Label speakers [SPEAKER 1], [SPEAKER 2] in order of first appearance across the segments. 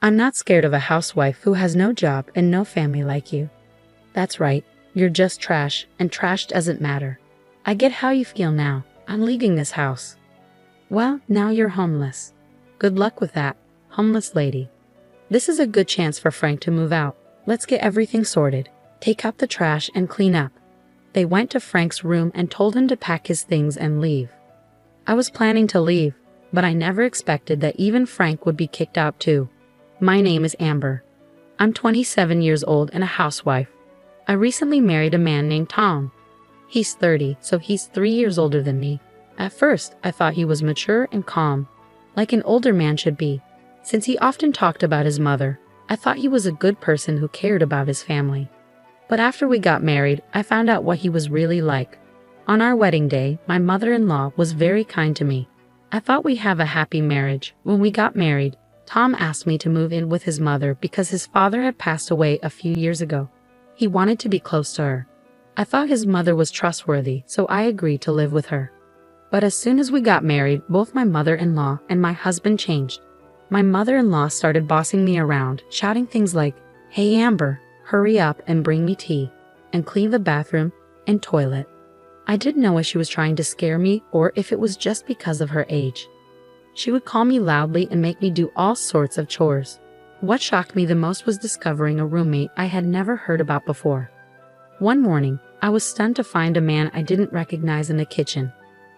[SPEAKER 1] I'm not scared of a housewife who has no job and no family like you. That's right, you're just trash, and trash doesn't matter. I get how you feel now. I'm leaving this house. Well, now you're homeless. Good luck with that, homeless lady. This is a good chance for Frank to move out. Let's get everything sorted. Take out the trash and clean up. They went to Frank's room and told him to pack his things and leave. I was planning to leave, but I never expected that even Frank would be kicked out too. My name is Amber. I'm 27 years old and a housewife. I recently married a man named Tom. He's 30, so he's 3 years older than me. At first, I thought he was mature and calm, like an older man should be. Since he often talked about his mother, I thought he was a good person who cared about his family. But after we got married, I found out what he was really like. On our wedding day, my mother-in-law was very kind to me. I thought we'd have a happy marriage. When we got married, Tom asked me to move in with his mother because his father had passed away a few years ago. He wanted to be close to her. I thought his mother was trustworthy, so I agreed to live with her. But as soon as we got married, both my mother-in-law and my husband changed. My mother-in-law started bossing me around, shouting things like, "Hey Amber, hurry up and bring me tea, and clean the bathroom and toilet." I didn't know if she was trying to scare me or if it was just because of her age. She would call me loudly and make me do all sorts of chores. What shocked me the most was discovering a roommate I had never heard about before. One morning, I was stunned to find a man I didn't recognize in the kitchen.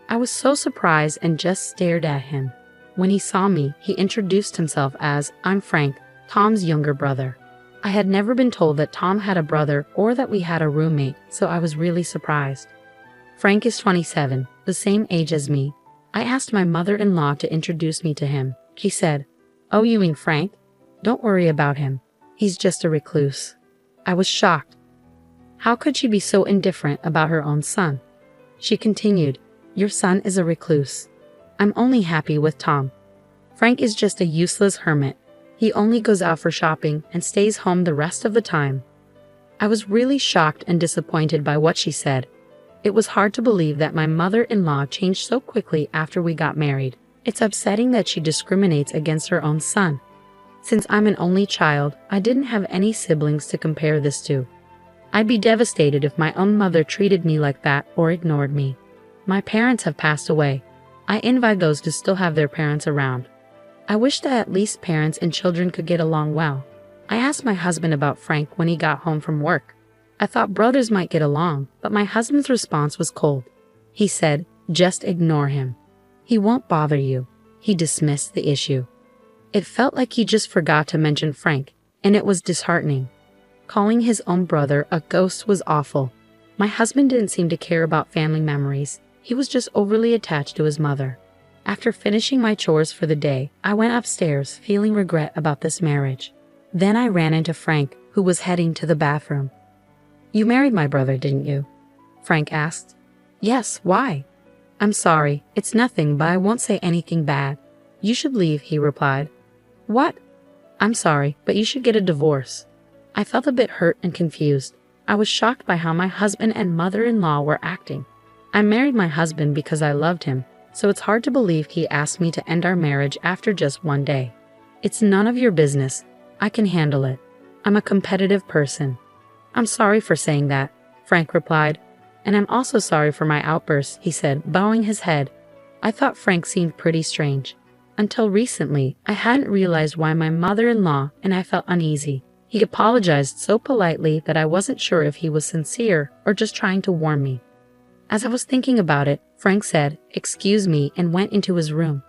[SPEAKER 1] I was so surprised and just stared at him. When he saw me, he introduced himself as, "I'm Frank, Tom's younger brother." I had never been told that Tom had a brother or that we had a roommate, so I was really surprised. Frank is 27, the same age as me. I asked my mother-in-law to introduce me to him. She said, "Oh, you mean Frank? Don't worry about him. He's just a recluse." I was shocked. How could she be so indifferent about her own son? She continued, "Your son is a recluse. I'm only happy with Tom. Frank is just a useless hermit. He only goes out for shopping and stays home the rest of the time." I was really shocked and disappointed by what she said. It was hard to believe that my mother-in-law changed so quickly after we got married. It's upsetting that she discriminates against her own son. Since I'm an only child, I didn't have any siblings to compare this to. I'd be devastated if my own mother treated me like that or ignored me. My parents have passed away. I envy those who still have their parents around. I wish that at least parents and children could get along well. I asked my husband about Frank when he got home from work. I thought brothers might get along, but my husband's response was cold. He said, "Just ignore him. He won't bother you." He dismissed the issue. It felt like he just forgot to mention Frank, and it was disheartening. Calling his own brother a ghost was awful. My husband didn't seem to care about family memories. He was just overly attached to his mother. After finishing my chores for the day, I went upstairs feeling regret about this marriage. Then I ran into Frank, who was heading to the bathroom. "You married my brother, didn't you?" Frank asked. "Yes, why?" "I'm sorry, it's nothing, but I won't say anything bad." "You should leave," he replied. "What?" "I'm sorry, but you should get a divorce." I felt a bit hurt and confused. I was shocked by how my husband and mother-in-law were acting. I married my husband because I loved him, so it's hard to believe he asked me to end our marriage after just one day. "It's none of your business. I can handle it. I'm a competitive person." "I'm sorry for saying that," Frank replied. "And I'm also sorry for my outbursts," he said, bowing his head. I thought Frank seemed pretty strange. Until recently, I hadn't realized why my mother-in-law and I felt uneasy. He apologized so politely that I wasn't sure if he was sincere or just trying to warn me. As I was thinking about it, Frank said, "Excuse me," and went into his room.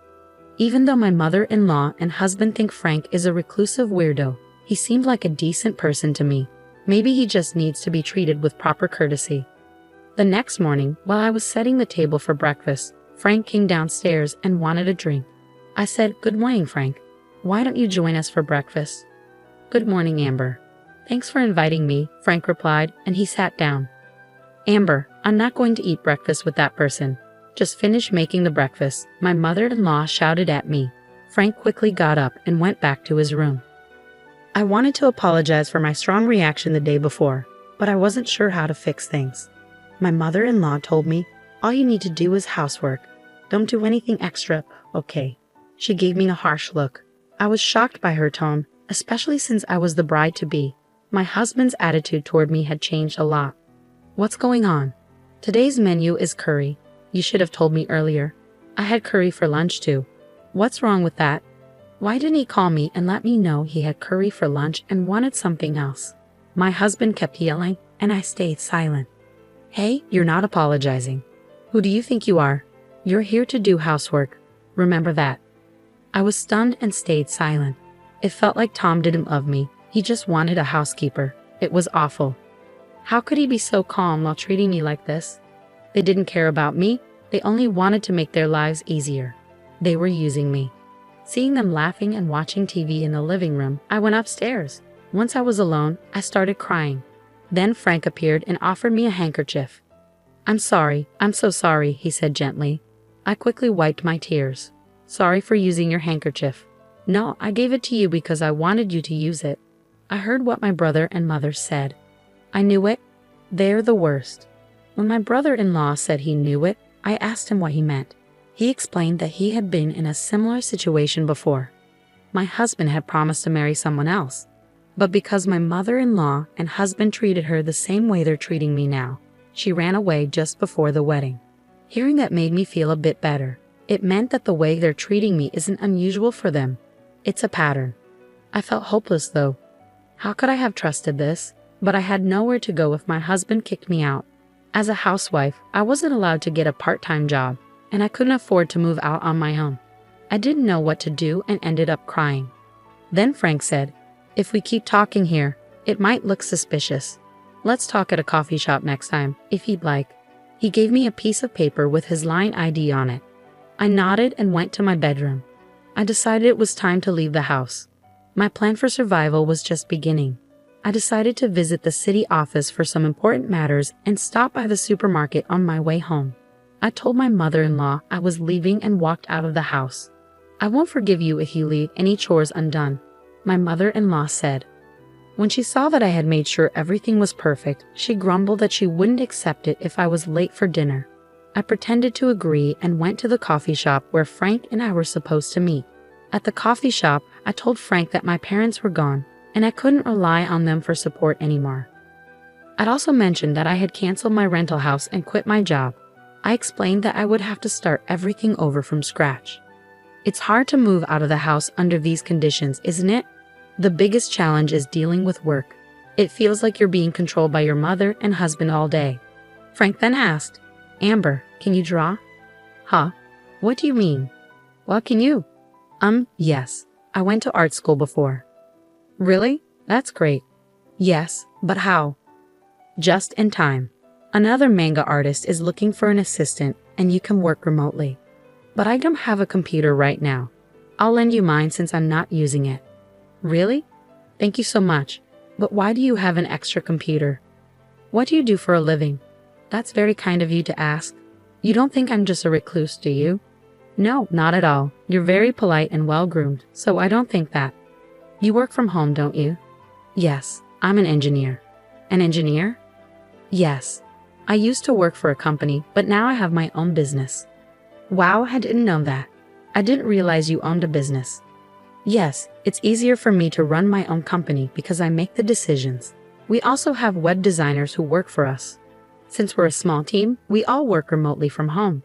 [SPEAKER 1] Even though my mother-in-law and husband think Frank is a reclusive weirdo, he seemed like a decent person to me. Maybe he just needs to be treated with proper courtesy. The next morning, while I was setting the table for breakfast, Frank came downstairs and wanted a drink. I said, "Good morning, Frank. Why don't you join us for breakfast?" "Good morning, Amber." "Thanks for inviting me," Frank replied, and he sat down. "Amber, I'm not going to eat breakfast with that person. Just finish making the breakfast," my mother-in-law shouted at me. Frank quickly got up and went back to his room. I wanted to apologize for my strong reaction the day before, but I wasn't sure how to fix things. My mother-in-law told me, "All you need to do is housework. Don't do anything extra, okay?" She gave me a harsh look. I was shocked by her tone, especially since I was the bride-to-be. My husband's attitude toward me had changed a lot. What's going on? Today's menu is curry. You should have told me earlier. I had curry for lunch too. What's wrong with that? Why didn't he call me and let me know he had curry for lunch and wanted something else? My husband kept yelling, and I stayed silent. Hey, you're not apologizing. Who do you think you are? You're here to do housework. Remember that. I was stunned and stayed silent. It felt like Tom didn't love me. He just wanted a housekeeper. It was awful. How could he be so calm while treating me like this? They didn't care about me. They only wanted to make their lives easier. They were using me. Seeing them laughing and watching TV in the living room, I went upstairs. Once I was alone, I started crying. Then Frank appeared and offered me a handkerchief. I'm so sorry, he said gently. I quickly wiped my tears. Sorry for using your handkerchief. No, I gave it to you because I wanted you to use it. I heard what my brother and mother said. I knew it. They're the worst. When my brother-in-law said he knew it, I asked him what he meant. He explained that he had been in a similar situation before. My husband had promised to marry someone else. But because my mother-in-law and husband treated her the same way they're treating me now, she ran away just before the wedding. Hearing that made me feel a bit better. It meant that the way they're treating me isn't unusual for them. It's a pattern. I felt hopeless though. How could I have trusted this? But I had nowhere to go if my husband kicked me out. As a housewife, I wasn't allowed to get a part-time job, and I couldn't afford to move out on my own. I didn't know what to do and ended up crying. Then Frank said, if we keep talking here, it might look suspicious. Let's talk at a coffee shop next time, if you'd like. He gave me a piece of paper with his line ID on it. I nodded and went to my bedroom. I decided it was time to leave the house. My plan for survival was just beginning. I decided to visit the city office for some important matters and stop by the supermarket on my way home. I told my mother-in-law I was leaving and walked out of the house. I won't forgive you if you leave any chores undone, my mother-in-law said. When she saw that I had made sure everything was perfect, she grumbled that she wouldn't accept it if I was late for dinner. I pretended to agree and went to the coffee shop where Frank and I were supposed to meet. At the coffee shop, I told Frank that my parents were gone, and I couldn't rely on them for support anymore. I'd also mentioned that I had canceled my rental house and quit my job. I explained that I would have to start everything over from scratch. It's hard to move out of the house under these conditions, isn't it? The biggest challenge is dealing with work. It feels like you're being controlled by your mother and husband all day. Frank then asked, Amber, can you draw? Huh? What do you mean? Well, can you? Yes. I went to art school before. Really? That's great. Yes, but how? Just in time. Another manga artist is looking for an assistant and you can work remotely. But I don't have a computer right now. I'll lend you mine since I'm not using it. Really? Thank you so much. But why do you have an extra computer? What do you do for a living? That's very kind of you to ask. You don't think I'm just a recluse, do you? No, not at all. You're very polite and well-groomed, so I don't think that. You work from home, don't you? Yes, I'm an engineer. An engineer? Yes. I used to work for a company, but now I have my own business. Wow, I didn't know that. I didn't realize you owned a business. Yes, it's easier for me to run my own company because I make the decisions. We also have web designers who work for us. Since we're a small team, we all work remotely from home.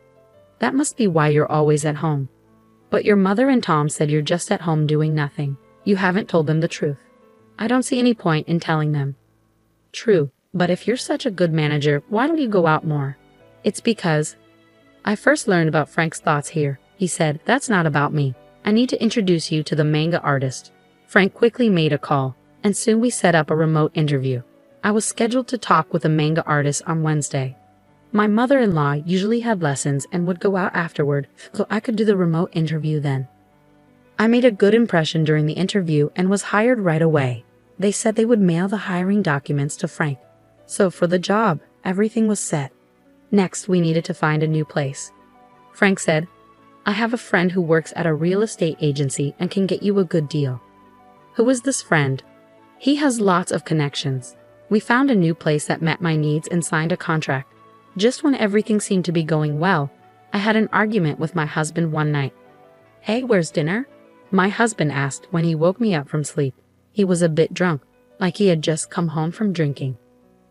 [SPEAKER 1] That must be why you're always at home. But your mother and Tom said you're just at home doing nothing. You haven't told them the truth. I don't see any point in telling them. True, but if you're such a good manager, why don't you go out more? It's because I first learned about Frank's thoughts here. He said, that's not about me. I need to introduce you to the manga artist. Frank quickly made a call, and soon we set up a remote interview. I was scheduled to talk with a manga artist on Wednesday. My mother-in-law usually had lessons and would go out afterward, so I could do the remote interview then. I made a good impression during the interview and was hired right away. They said they would mail the hiring documents to Frank. So for the job, everything was set. Next, we needed to find a new place. Frank said, I have a friend who works at a real estate agency and can get you a good deal. Who is this friend? He has lots of connections. We found a new place that met my needs and signed a contract. Just when everything seemed to be going well, I had an argument with my husband one night. Hey, where's dinner? My husband asked when he woke me up from sleep. He was a bit drunk, like he had just come home from drinking.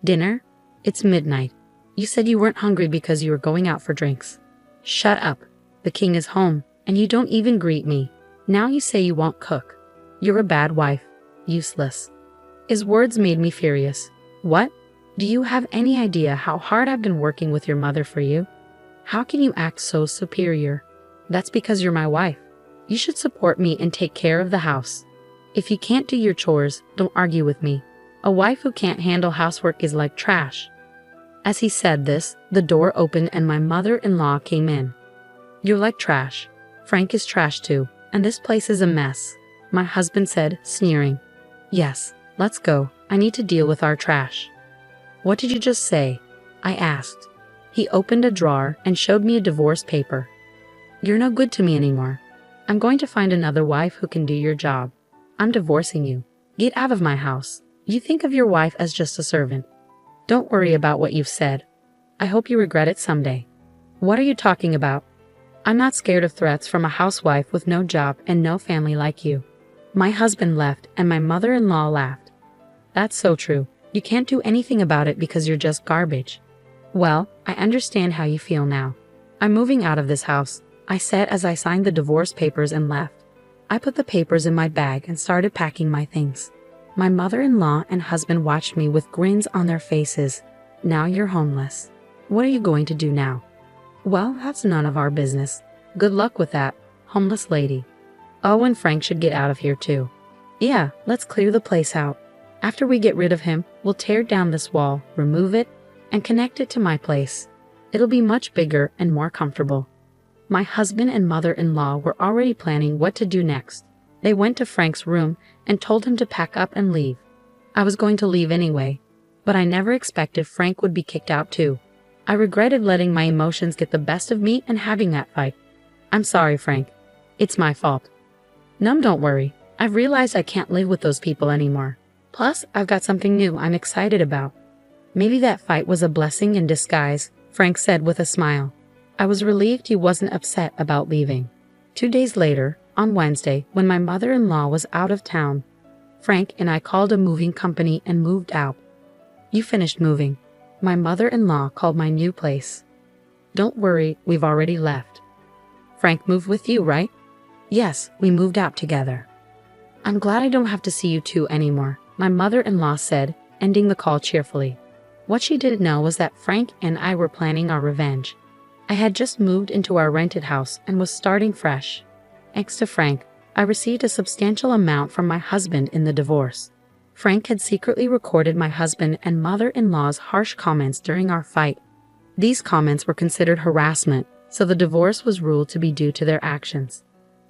[SPEAKER 1] Dinner? It's midnight. You said you weren't hungry because you were going out for drinks. Shut up. The king is home, and you don't even greet me. Now you say you won't cook. You're a bad wife. Useless. His words made me furious. What? Do you have any idea how hard I've been working with your mother for you? How can you act so superior? That's because you're my wife. You should support me and take care of the house. If you can't do your chores, don't argue with me. A wife who can't handle housework is like trash. As he said this, the door opened and my mother-in-law came in. You're like trash. Frank is trash too, and this place is a mess, my husband said, sneering. Yes, let's go. I need to deal with our trash. What did you just say? I asked. He opened a drawer and showed me a divorce paper. You're no good to me anymore. I'm going to find another wife who can do your job. I'm divorcing you. Get out of my house. You think of your wife as just a servant. Don't worry about what you've said. I hope you regret it someday. What are you talking about? I'm not scared of threats from a housewife with no job and no family like you. My husband left and my mother-in-law laughed. That's so true. You can't do anything about it because you're just garbage. Well, I understand how you feel now. I'm moving out of this house, I said as I signed the divorce papers and left. I put the papers in my bag and started packing my things. My mother-in-law and husband watched me with grins on their faces. Now you're homeless. What are you going to do now? Well, that's none of our business. Good luck with that, homeless lady. Oh, and Frank should get out of here too. Yeah, let's clear the place out. After we get rid of him, we'll tear down this wall, remove it, and connect it to my place. It'll be much bigger and more comfortable. My husband and mother-in-law were already planning what to do next. They went to Frank's room and told him to pack up and leave. I was going to leave anyway, but I never expected Frank would be kicked out too. I regretted letting my emotions get the best of me and having that fight. I'm sorry, Frank. It's my fault. No, don't worry. I've realized I can't live with those people anymore. Plus, I've got something new I'm excited about. Maybe that fight was a blessing in disguise, Frank said with a smile. I was relieved he wasn't upset about leaving. 2 days later, on Wednesday, when my mother-in-law was out of town, Frank and I called a moving company and moved out. You finished moving. My mother-in-law called my new place. Don't worry, we've already left. Frank moved with you, right? Yes, we moved out together. I'm glad I don't have to see you two anymore, my mother-in-law said, ending the call cheerfully. What she didn't know was that Frank and I were planning our revenge. I had just moved into our rented house and was starting fresh. Thanks to Frank, I received a substantial amount from my husband in the divorce. Frank had secretly recorded my husband and mother-in-law's harsh comments during our fight. These comments were considered harassment, so the divorce was ruled to be due to their actions.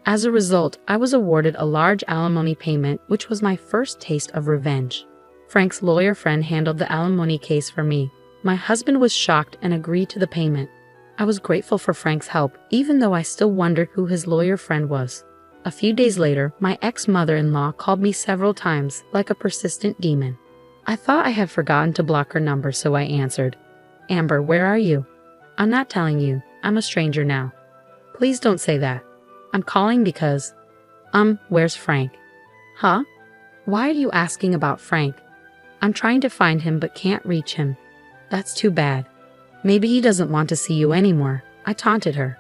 [SPEAKER 1] As a result, I was awarded a large alimony payment, which was my first taste of revenge. Frank's lawyer friend handled the alimony case for me. My husband was shocked and agreed to the payment. I was grateful for Frank's help, even though I still wondered who his lawyer friend was. A few days later, my ex-mother-in-law called me several times, like a persistent demon. I thought I had forgotten to block her number, so I answered. Amber, where are you? I'm not telling you. I'm a stranger now. Please don't say that. I'm calling because... where's Frank? Huh? Why are you asking about Frank? I'm trying to find him but can't reach him. That's too bad. Maybe he doesn't want to see you anymore, I taunted her.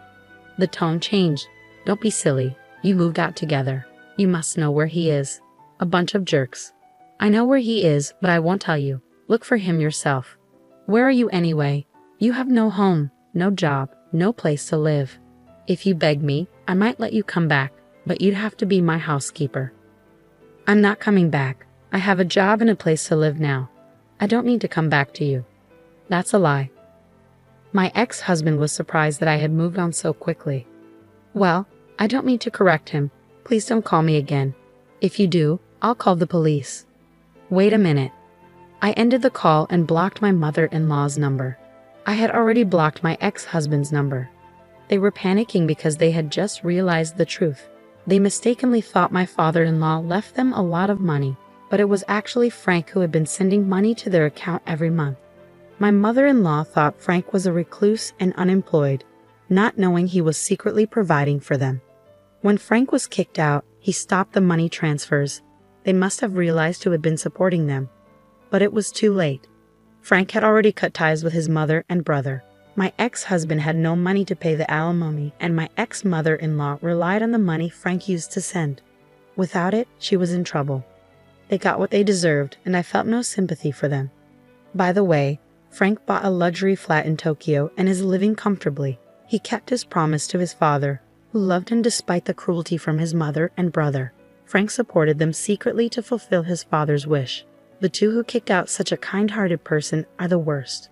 [SPEAKER 1] The tone changed. Don't be silly. You moved out together. You must know where he is. A bunch of jerks. I know where he is, but I won't tell you. Look for him yourself. Where are you anyway? You have no home, no job, no place to live. If you beg me, I might let you come back, but you'd have to be my housekeeper. I'm not coming back. I have a job and a place to live now. I don't need to come back to you. That's a lie. My ex-husband was surprised that I had moved on so quickly. Well, I don't mean to correct him. Please don't call me again. If you do, I'll call the police. Wait a minute. I ended the call and blocked my mother-in-law's number. I had already blocked my ex-husband's number. They were panicking because they had just realized the truth. They mistakenly thought my father-in-law left them a lot of money, but it was actually Frank who had been sending money to their account every month. My mother-in-law thought Frank was a recluse and unemployed, not knowing he was secretly providing for them. When Frank was kicked out, he stopped the money transfers. They must have realized who had been supporting them. But it was too late. Frank had already cut ties with his mother and brother. My ex-husband had no money to pay the alimony, and my ex-mother-in-law relied on the money Frank used to send. Without it, she was in trouble. They got what they deserved, and I felt no sympathy for them. By the way, Frank bought a luxury flat in Tokyo and is living comfortably. He kept his promise to his father, who loved him despite the cruelty from his mother and brother. Frank supported them secretly to fulfill his father's wish. The two who kicked out such a kind-hearted person are the worst.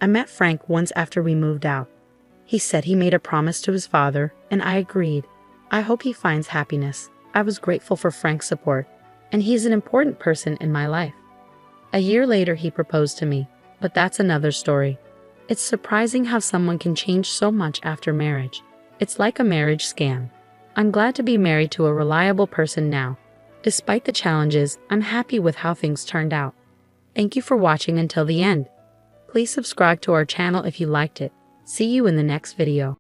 [SPEAKER 1] I met Frank once after we moved out. He said he made a promise to his father, and I agreed. I hope he finds happiness. I was grateful for Frank's support, and he's an important person in my life. A year later, he proposed to me, but that's another story. It's surprising how someone can change so much after marriage. It's like a marriage scam. I'm glad to be married to a reliable person now. Despite the challenges, I'm happy with how things turned out. Thank you for watching until the end. Please subscribe to our channel if you liked it. See you in the next video.